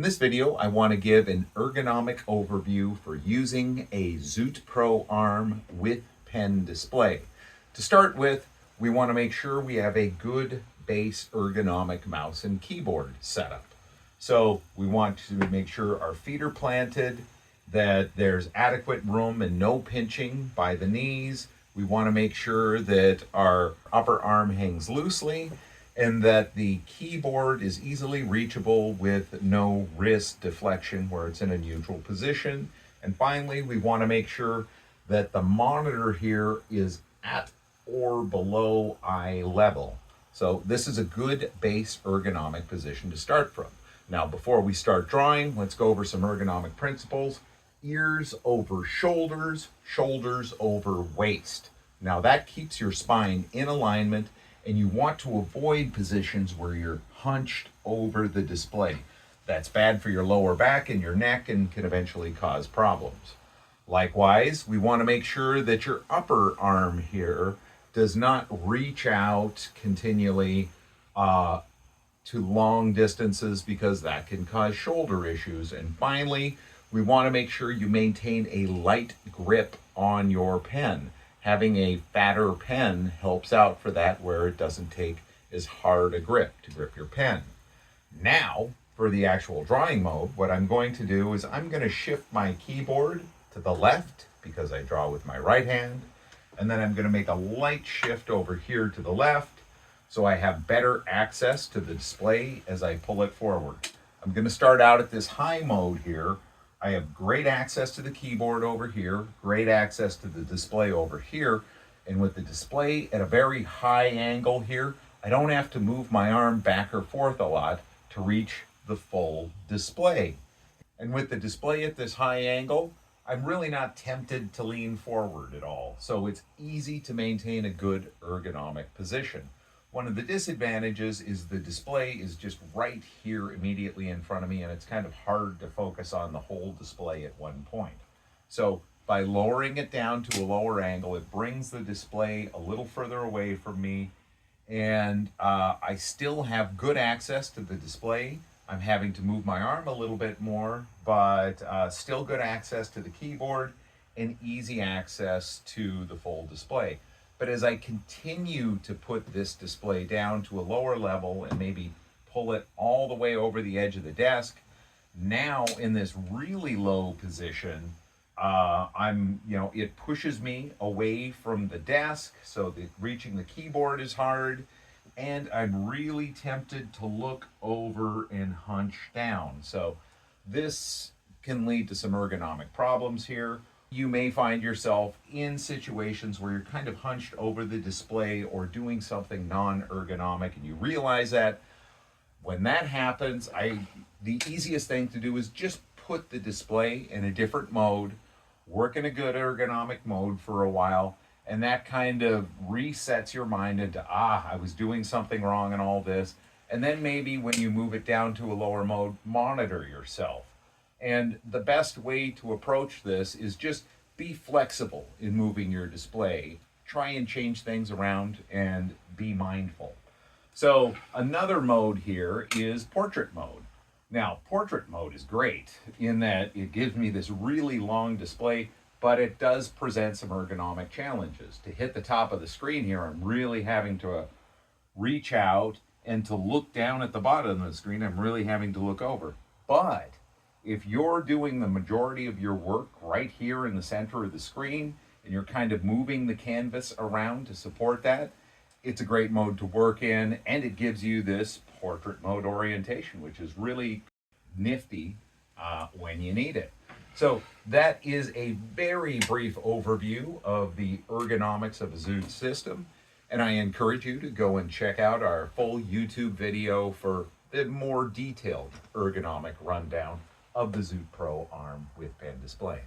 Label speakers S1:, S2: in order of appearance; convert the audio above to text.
S1: In this video, I want to give an ergonomic overview for using a Zoot Pro arm with pen display. To start with, we want to make sure we have a good base ergonomic mouse and keyboard setup. So we want to make sure our feet are planted, that there's adequate room and no pinching by the knees. We want to make sure that our upper arm hangs loosely and that the keyboard is easily reachable with no wrist deflection where it's in a neutral position. And finally, we want to make sure that the monitor here is at or below eye level. So this is a good base ergonomic position to start from. Now, before we start drawing, let's go over some ergonomic principles. Ears over shoulders, shoulders over waist. Now that keeps your spine in alignment, and you want to avoid positions where you're hunched over the display. That's bad for your lower back and your neck and can eventually cause problems. Likewise, we want to make sure that your upper arm here does not reach out continually to long distances because that can cause shoulder issues. And finally, we want to make sure you maintain a light grip on your pen. Having a fatter pen helps out for that, where it doesn't take as hard a grip to grip your pen. Now, for the actual drawing mode, what I'm going to do is I'm going to shift my keyboard to the left because I draw with my right hand, and then I'm going to make a light shift over here to the left so I have better access to the display as I pull it forward. I'm going to start out at this high mode here. I have great access to the keyboard over here, great access to the display over here, and with the display at a very high angle here, I don't have to move my arm back or forth a lot to reach the full display. And with the display at this high angle, I'm really not tempted to lean forward at all, so it's easy to maintain a good ergonomic position. One of the disadvantages is the display is just right here immediately in front of me, and it's kind of hard to focus on the whole display at one point. So by lowering it down to a lower angle, it brings the display a little further away from me, and I still have good access to the display. I'm having to move my arm a little bit more, but still good access to the keyboard and easy access to the full display. But as I continue to put this display down to a lower level and maybe pull it all the way over the edge of the desk, now in this really low position, it pushes me away from the desk, so that reaching the keyboard is hard, and I'm really tempted to look over and hunch down. So this can lead to some ergonomic problems here. You may find yourself in situations where you're kind of hunched over the display or doing something non-ergonomic, and you realize that. When that happens, the easiest thing to do is just put the display in a different mode, work in a good ergonomic mode for a while, and that kind of resets your mind into, I was doing something wrong in all this. And then maybe when you move it down to a lower mode, monitor yourself. And the best way to approach this is just be flexible in moving your display. Try and change things around and be mindful. So another mode here is portrait mode. Now, portrait mode is great in that it gives me this really long display, but it does present some ergonomic challenges. To hit the top of the screen here, I'm really having to reach out, and to look down at the bottom of the screen, I'm really having to look over. But if you're doing the majority of your work right here in the center of the screen, and you're kind of moving the canvas around to support that, it's a great mode to work in, and it gives you this portrait mode orientation, which is really nifty when you need it. So that is a very brief overview of the ergonomics of a Zoot system, and I encourage you to go and check out our full YouTube video for the more detailed ergonomic rundown of the Zoot Pro arm with pen display.